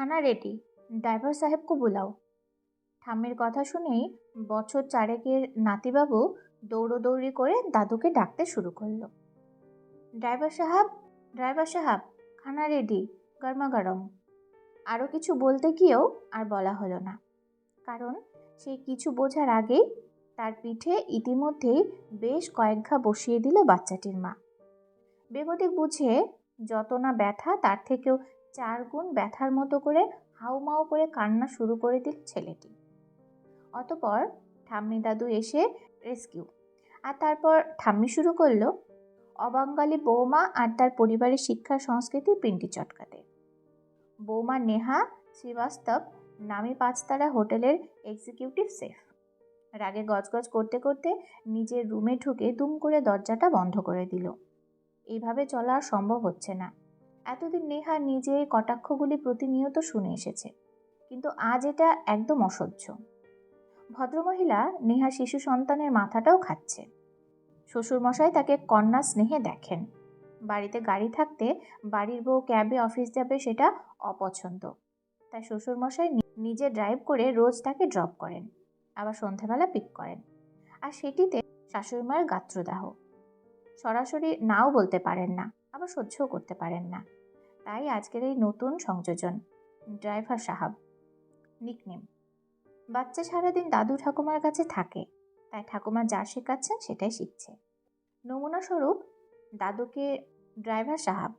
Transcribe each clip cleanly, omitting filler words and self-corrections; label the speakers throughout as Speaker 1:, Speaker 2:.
Speaker 1: खाना ready, driver साहेब को बुलाओ। ঠাম্মির কথা শুনেই বছর চারেকের নাতিবাবু দৌড়োদৌড়ি করে দাদুকে ডাকতে শুরু করলো। ড্রাইভার সাহেব, ড্রাইভার সাহেব, খানা রেডি, গরমা গরম। আরও কিছু বলতে গিয়েও আর বলা হলো না, কারণ সে কিছু বোঝার আগেই তার পিঠে ইতিমধ্যেই বেশ কয়েক ঘা বসিয়ে দিল বাচ্চাটির মা। বেগতিক বুঝে যত না ব্যথা, তার থেকেও 4 গুণ ব্যথার মতো করে হাউমাউ করে কান্না শুরু করে দিল ছেলেটি। অতপর ঠাম্মি দাদু এসে রেস্কিউ, আর তারপর ঠাম্মি শুরু করলো অবাঙালি বৌমা আর তার পরিবারের শিক্ষা সংস্কৃতির পিন্ডি চটকাতে। বৌমা নেহা শ্রীবাস্তব নামী 5 তারা হোটেলের এক্সিকিউটিভ শেফ রাগে গজগজ করতে করতে নিজের রুমে ঢুকে দুম করে দরজাটা বন্ধ করে দিল। এইভাবে চলা আর সম্ভব হচ্ছে না। এতদিন নেহা নিজে কটাক্ষগুলি প্রতিনিয়ত শুনে এসেছে, কিন্তু আজ এটা একদম অসহ্য। ভদ্রমহিলা নেহা শিশু সন্তানের মাথাটাও খাচ্ছে। শ্বশুরমশাই তাকে কন্যা স্নেহে দেখেন। বাড়িতে গাড়ি থাকতে বাড়ির বউ ক্যাবে অফিস যাবে সেটা অপছন্দ, তাই শ্বশুরমশাই নিজে ড্রাইভ করে রোজ তাকে ড্রপ করেন, আবার সন্ধেবেলা পিক করেন। আর সেটিতে শাশুড়িমার গাত্রদাহ। সরাসরি নাও বলতে পারেন না, আবার সহ্যও করতে পারেন না। তাই আজকের এই নতুন সংযোজন, ড্রাইভার সাহাব নিকনেম। বাচ্চা সারাদিন দাদু ঠাকুমার কাছে থাকে, তাই ঠাকুমা যা শেখাচ্ছেন সেটাই শিখছে। নমুনাস্বরূপ দাদুকে ড্রাইভার সাহাব।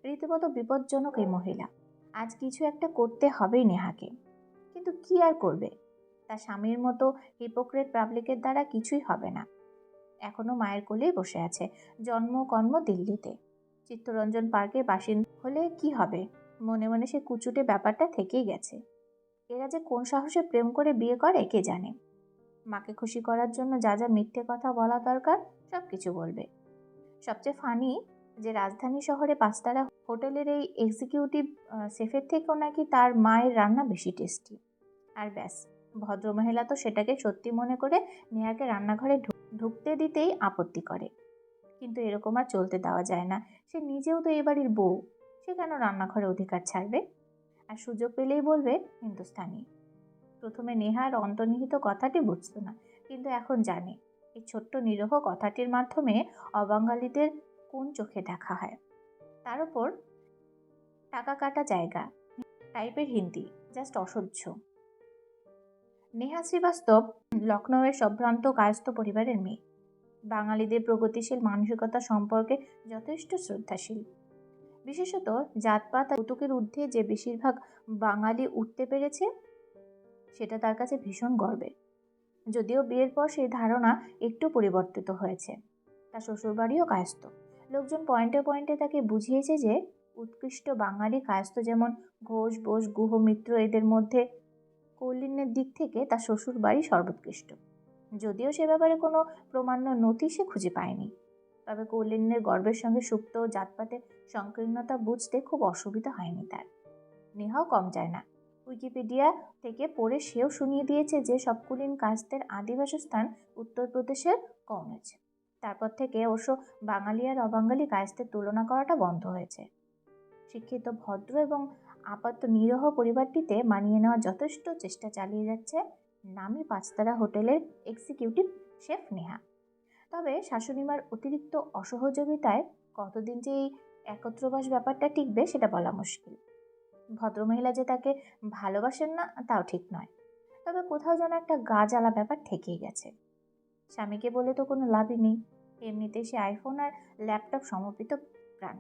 Speaker 1: রীতিমতো বিপজ্জনক এই মহিলা। আজ কিছু একটা করতে হবেই নেহাকে, কিন্তু কি আর করবে? তার স্বামীর মতো হিপোক্রেট পাবলিকের দ্বারা কিছুই হবে না। এখনো মায়ের কোলেই বসে আছে, জন্ম কর্ম দিল্লিতে। চিত্তরঞ্জন পার্কের বাসিন্দা হলে কি হবে, মনে মনে সে কুচুটে ব্যাপারটা থেকেই গেছে। এরা যে কোন সাহসে প্রেম করে বিয়ে করে কে জানে। মাকে খুশি করার জন্য যা যা মিথ্যে কথা বলা দরকার সব কিছু বলবে। সবচেয়ে ফানি যে রাজধানী শহরে 5 তারা হোটেলের এই এক্সিকিউটিভ শেফের থেকেও নাকি তার মায়ের রান্না বেশি টেস্টি। আর ব্যাস, ভদ্রমহিলা তো সেটাকে সত্যি মনে করে নেহাকে রান্নাঘরে ঢুকতে দিতেই আপত্তি করে। কিন্তু এরকম আর চলতে দেওয়া যায় না। সে নিজেও তো এ বাড়ির বউ, সে কেন রান্নাঘরে অধিকার ছাড়বে? আর সুযোগ পেলেই বলবে হিন্দুস্তানি। প্রথমে নেহার অন্তর্নিহিত কথাটি বুঝতো না, কিন্তু এখন জানে এই ছোট্ট নিরীহ কথাটির মাধ্যমে অবাঙালিদের কোন চোখে দেখা হয়। তার উপর টাকা কাটা জায়গা টাইপের হিন্দি, জাস্ট অসহ্য। নেহা শ্রীবাস্তব লখনৌয়ের সম্ভ্রান্ত কায়স্থ পরিবারের মেয়ে। বাঙালিদের প্রগতিশীল মানসিকতা সম্পর্কে যথেষ্ট শ্রদ্ধাশীল। বিশেষত জাতপাত আর কৌতুকের ঊর্ধ্বে যে বেশিরভাগ বাঙালি উঠতে পেরেছে সেটা তার কাছে ভীষণ গর্বের। যদিও বিয়ের পর সেই ধারণা একটু পরিবর্তিত হয়েছে। তার শ্বশুরবাড়িও কায়স্থ। লোকজন পয়েন্টে পয়েন্টে তাকে বুঝিয়েছে যে উৎকৃষ্ট বাঙালি কায়স্থ যেমন ঘোষ, বোস, গুহ, মিত্র, এদের মধ্যে কৌলিন্যের দিক থেকে তার শ্বশুর বাড়ি সর্বোৎকৃষ্ট। যদিও সে ব্যাপারে কোনো প্রমাণ্য নথি সে খুঁজে পায়নি, তবে কৌলিন্যের গর্বের সঙ্গে সুপ্ত জাতপাতের সংকীর্ণতা বুঝতে খুব অসুবিধা হয়নি তার। নেহাও কম যায় না। উইকিপিডিয়া থেকে পড়ে সেও শুনিয়ে দিয়েছে যে সব কুলীন কাস্তের আদি বাসস্থান উত্তরপ্রদেশের কনৌজ। তারপর থেকে অবশ্য বাঙালি আর অবাঙালি কায়স্থের তুলনা করাটা বন্ধ হয়েছে। শিক্ষিত, ভদ্র এবং আপাত নিরীহ পরিবারটিতে মানিয়ে নেওয়ার যথেষ্ট চেষ্টা চালিয়ে যাচ্ছে নামী 5 তারা হোটেলের এক্সিকিউটিভ শেফ নেহা। তবে শাশুড়িমার অতিরিক্ত অসহযোগিতায় কতদিন যে এই একত্রবাস ব্যাপারটা টিকবে সেটা বলা মুশকিল। ভদ্রমহিলা যে তাকে ভালোবাসেন না তাও ঠিক নয়, তবে কোথাও যেন একটা গা জ্বালা ব্যাপার থেকেই গেছে। স্বামীকে বলে তো কোনো লাভই নেই। এমনিতেই সে আইফোন আর ল্যাপটপ সমর্পিত প্রাণ।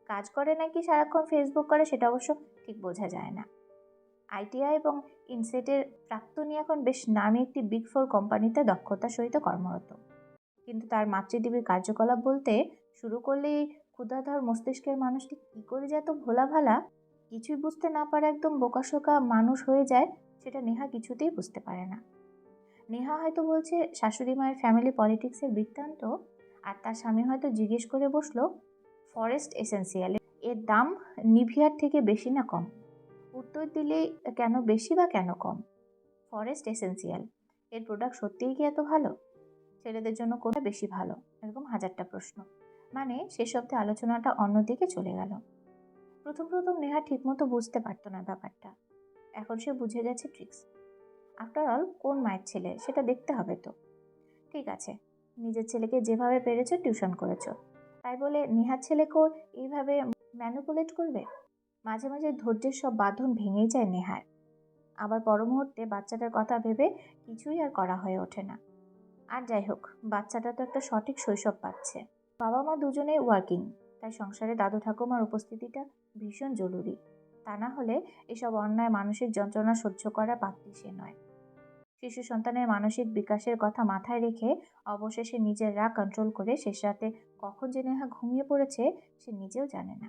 Speaker 1: কাজ করে নাকি সারাক্ষণ ফেসবুক করে সেটা অবশ্য ঠিক বোঝা যায় না। আইটিআই এবং ইনসেটের প্রাক্তনী এখন বেশ নামী একটি বিগ 4 কোম্পানিতে দক্ষতার সহিত কর্মরত। কিন্তু তার মাতৃদেবীর কার্যকলাপ বলতে শুরু করলেই ক্ষুধাধর মস্তিষ্কের মানুষটি কী করে যে এত ভোলা ভালা, কিছুই বুঝতে না পারে একদম বোকাশোকা মানুষ হয়ে যায়, সেটা নেহা কিছুতেই বুঝতে পারে না। নেহা হয়তো বলছে শাশুড়ি মায়ের ফ্যামিলি পলিটিক্সের বৃত্তান্ত, আর তার স্বামী হয়তো জিজ্ঞেস করে বসলো ফরেস্ট এসেন্সিয়াল এর দাম নিভিয়ার থেকে বেশি না কম। উত্তর দিলে কেন বেশি বা কেন কম? ফরেস্ট এসেন্সিয়াল এর প্রোডাক্ট সত্যিই কি এত ভালো? ছেলেদের জন্য কোনটা বেশি ভালো? এরকম হাজারটা প্রশ্ন। মানে শেষ অব্দে আলোচনাটা অন্যদিকে চলে গেল। প্রথম প্রথম নেহা ঠিকমতো বুঝতে পারতো না ব্যাপারটা। এখন সে বুঝে গেছে ট্রিক্স। আফটার অল কোন মায়ের ছেলে সেটা দেখতে হবে তো। ঠিক আছে, নিজের ছেলেকে যেভাবে পেরেছো টিউশন করেছো, তাই বলে নেহার ছেলেকেও এইভাবে ম্যানিপুলেট করবে? মাঝে মাঝে ধৈর্যের সব বাঁধন ভেঙেই যায় নেহার। আবার পর মুহূর্তে বাচ্চাটার কথা ভেবে কিছুই আর করা হয়ে ওঠে না। আর যাই হোক, বাচ্চাটা তো একটা সঠিক শৈশব পাচ্ছে। বাবা মা দুজনেই ওয়ার্কিং, তাই সংসারে দাদু ঠাকুমার উপস্থিতিটা ভীষণ জরুরি। তা না হলে এসব অন্যায় মানসিক যন্ত্রণা সহ্য করা পাত্রী সে নয়। শিশু সন্তানের মানসিক বিকাশের কথা মাথায় রেখে অবশেষে নিজের রাগ কন্ট্রোল করে শেষ রাতে কখন যে নেহা ঘুমিয়ে পড়েছে সে নিজেও জানে না।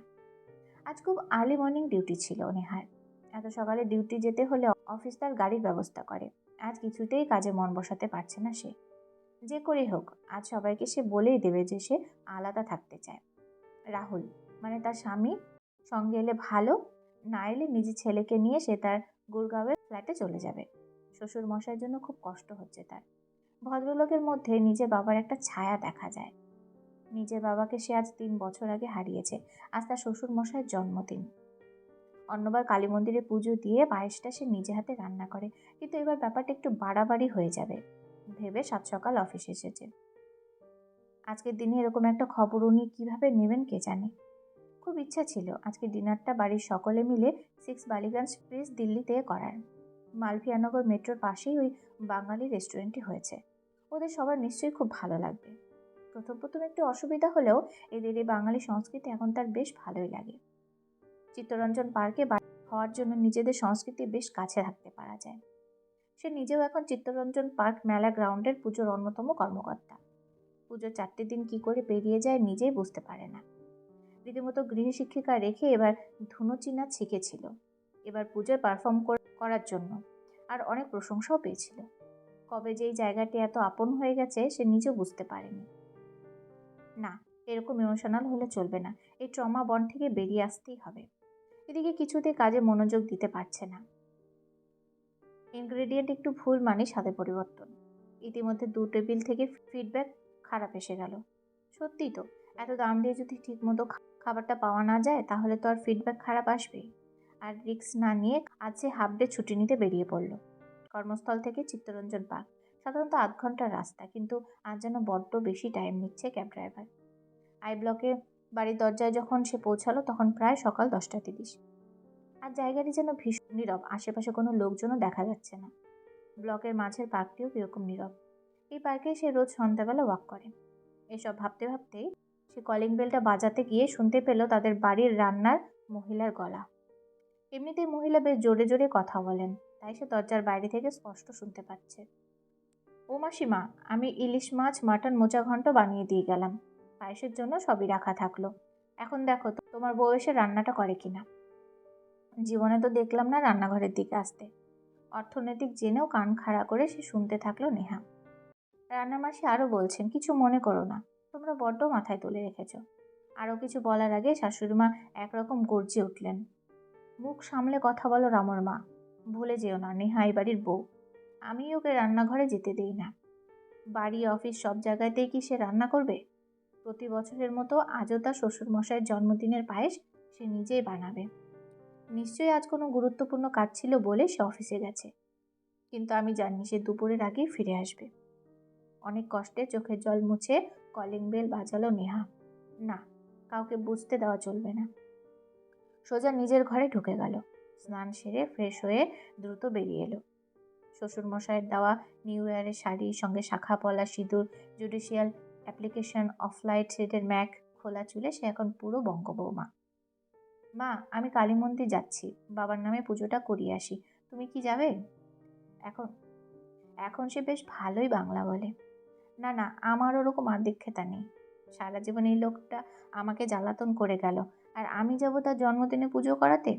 Speaker 1: আজ খুব আর্লি মর্নিং ডিউটি ছিল নেহার। এত সকালে ডিউটি যেতে হলে অফিস তার গাড়ির ব্যবস্থা করে। আজ কিছুতেই কাজে মন বসাতে পারছে না সে। যে করেই হোক, আজ সবাইকে সে বলেই দেবে যে সে আলাদা থাকতে চায়। রাহুল মানে তার স্বামী সঙ্গে এলে ভালো, না এলে নিজের ছেলেকে নিয়ে সে তার গুরগাঁওয়ের ফ্ল্যাটে চলে যাবে। শ্বশুর মশাইয়ের জন্য খুব কষ্ট হচ্ছে তার। ভদ্রলোকের মধ্যে নিজের বাবার একটা ছায়া দেখা যায়। নিজের বাবাকে সে আজ 3 বছর আগে হারিয়েছে। আজ তার শ্বশুর মশাইয়ের জন্মদিন। অন্যবার কালী মন্দিরে পুজো দিয়ে পায়েসটা সে নিজে হাতে রান্না করে, কিন্তু এবার ব্যাপারটা একটু বাড়াবাড়ি হয়ে যাবে ভেবে সাত সকাল অফিসে এসেছে। আজকের দিনে এরকম একটা খবর উনি কিভাবে নেবেন কে জানে। খুব ইচ্ছা ছিল আজকে ডিনারটা বাড়ির সকলে মিলে 6 বালিগঞ্জ প্রেস দিল্লিতে করার। মালভিয়ানগর মেট্রোর পাশেই ওই বাঙালি রেস্টুরেন্টটি হয়েছে। ওদের সবার নিশ্চয়ই খুব ভালো লাগবে। প্রথম প্রথম একটু অসুবিধা হলেও এদের এই বাঙালি সংস্কৃতি এখন তার বেশ ভালোই লাগে। চিত্তরঞ্জন পার্কে হওয়ার জন্য নিজেদের সংস্কৃতি বেশ কাছে থাকতে পারা যায়। সে নিজেও এখন চিত্তরঞ্জন পার্ক মেলা গ্রাউন্ডের পুজোর অন্যতম কর্মকর্তা। পুজোর 4টে দিন কি করে পেরিয়ে যায় নিজেই বুঝতে পারে না। রীতিমতো গৃহশিক্ষিকা রেখে এবার ধুনুচি নাচ শিখেছিল, এবার পুজোয় পারফর্ম করার জন্য, আর অনেক প্রশংসাও পেয়েছিল। কবে যে এই জায়গাটি এত আপন হয়ে গেছে সে নিজেও বুঝতে পারেনি। না, এরকম ইমোশনাল হলে চলবে না। এই ট্রমা বন্ড থেকে বেরিয়ে আসতেই হবে। এদিকে কিছুতেই কাজে মনোযোগ দিতে পারছে না। ইনগ্রেডিয়েন্ট একটু ভুল মানে স্বাদে পরিবর্তন। ইতিমধ্যে 2 টেবিল থেকে ফিডব্যাক খারাপ এসে গেল। সত্যিই তো, এত দাম দিয়ে যদি ঠিকমতো খাবারটা পাওয়া না যায় তাহলে তো আর ফিডব্যাক খারাপ আসবেই। আর রিস্ক না নিয়ে আজ সে হাফ ডে ছুটি নিতে বেরিয়ে পড়ল। কর্মস্থল থেকে চিত্তরঞ্জন পার্ক সাধারণত 8 ঘন্টার রাস্তা, কিন্তু আজ যেন বড্ড বেশি টাইম নিচ্ছে ক্যাব ড্রাইভার। আই ব্লকে বাড়ির দরজায় যখন সে পৌঁছালো তখন প্রায় সকাল 10টা 30। আর জায়গাটি যেন ভীষণ নীরব, আশেপাশে কোনো লোকজনও দেখা যাচ্ছে না। ব্লকের মাঝের পার্কটিও কিরকম নীরব। এই পার্কে সে রোজ সন্ধ্যাবেলা ওয়াক করে। এসব ভাবতে ভাবতেই সে কলিং বেলটা বাজাতে গিয়ে শুনতে পেল তাদের বাড়ির রান্নার মহিলার গলা। এমনিতেই মহিলা বেশ জোরে জোরে কথা বলেন, তাই সে দরজার বাইরে থেকে স্পষ্ট শুনতে পাচ্ছে। ও মাসিমা, আমি ইলিশ মাছ মাটন মোচা ঘন্ট বানিয়ে দিয়ে গেলাম। পায়েসের জন্য সবই রাখা থাকলো। এখন দেখো তোমার বউ এসে রান্নাটা করে কিনা। জীবনে তো দেখলাম না রান্নাঘরের দিকে আসতে। অর্থনৈতিক জেনেও কান খাড়া করে সে শুনতে থাকলো নেহা। রান্নার মাসি আরও বলছেন, কিছু মনে করো না, তোমরা বড্ড মাথায় তুলে রেখেছ। আরও কিছু বলার আগে শাশুড়িমা একরকম গর্জে উঠলেন। মুখ সামলে কথা বলো রামর মা, ভুলে যেও না নেহা এই বাড়ির বউ। আমি ওকে রান্নাঘরে যেতে দেই না। বাড়ি অফিস সব জায়গাতেই কি সে রান্না করবে? প্রতি বছরের মতো আজও তার শ্বশুরমশাইয়ের জন্মদিনের পায়েস সে নিজেই বানাবে। নিশ্চয়ই আজ কোনো গুরুত্বপূর্ণ কাজ ছিল বলে সে অফিসে গেছে, কিন্তু আমি জানি সে দুপুরের আগেই ফিরে আসবে। অনেক কষ্টে চোখের জল মুছে কলিং বেল বাজালো নেহা। না, কাউকে বুঝতে দেওয়া চলবে না। সোজা নিজের ঘরে ঢুকে গেল। স্নান সেরে ফ্রেশ হয়ে দ্রুত বেরিয়ে এলো। শ্বশুরমশাইয়ের দেওয়া নিউ ইয়ারের শাড়ির সঙ্গে শাখা পলা সিঁদুর, জুডিশিয়াল অ্যাপ্লিকেশন, অফলাইট সেটের ম্যাক, খোলা চুলে সে এখন পুরো বঙ্গবৌমা। মা, আমি কালী মন্দির যাচ্ছি, বাবার নামে পুজোটা করিয়ে আসি, তুমি কি যাবে? এখন এখন সে বেশ ভালোই বাংলা বলে। না না, আমার ওরকম আদিক্ষেতা নেই। সারা জীবন এই লোকটা আমাকে জ্বালাতন করে গেল, আর আমি যাব তার জন্মদিনে পুজো করাতে?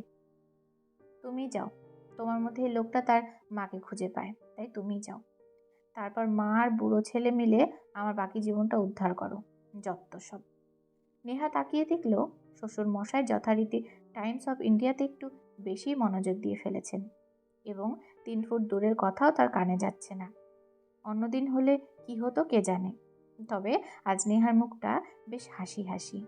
Speaker 1: তুমি যাও, তোমার মধ্যে এই লোকটা তার মাকে খুঁজে পায়, তাই তুমি যাও। তারপর মা আর বুড়ো ছেলে মিলে আমার বাকি জীবনটা উদ্ধার করো। যত সব। নেহা তাকিয়ে দেখল শ্বশুর মশাই যথারীতি টাইমস অফ ইন্ডিয়াতে একটু বেশি মনোযোগ দিয়ে ফেলেছেন, এবং 3 ফুট দূরের কথাও তার কানে যাচ্ছে না। অন্যদিন হলে কি হতো কে জানে, তবে আজ নেহার মুখটা বেশ হাসি হাসি।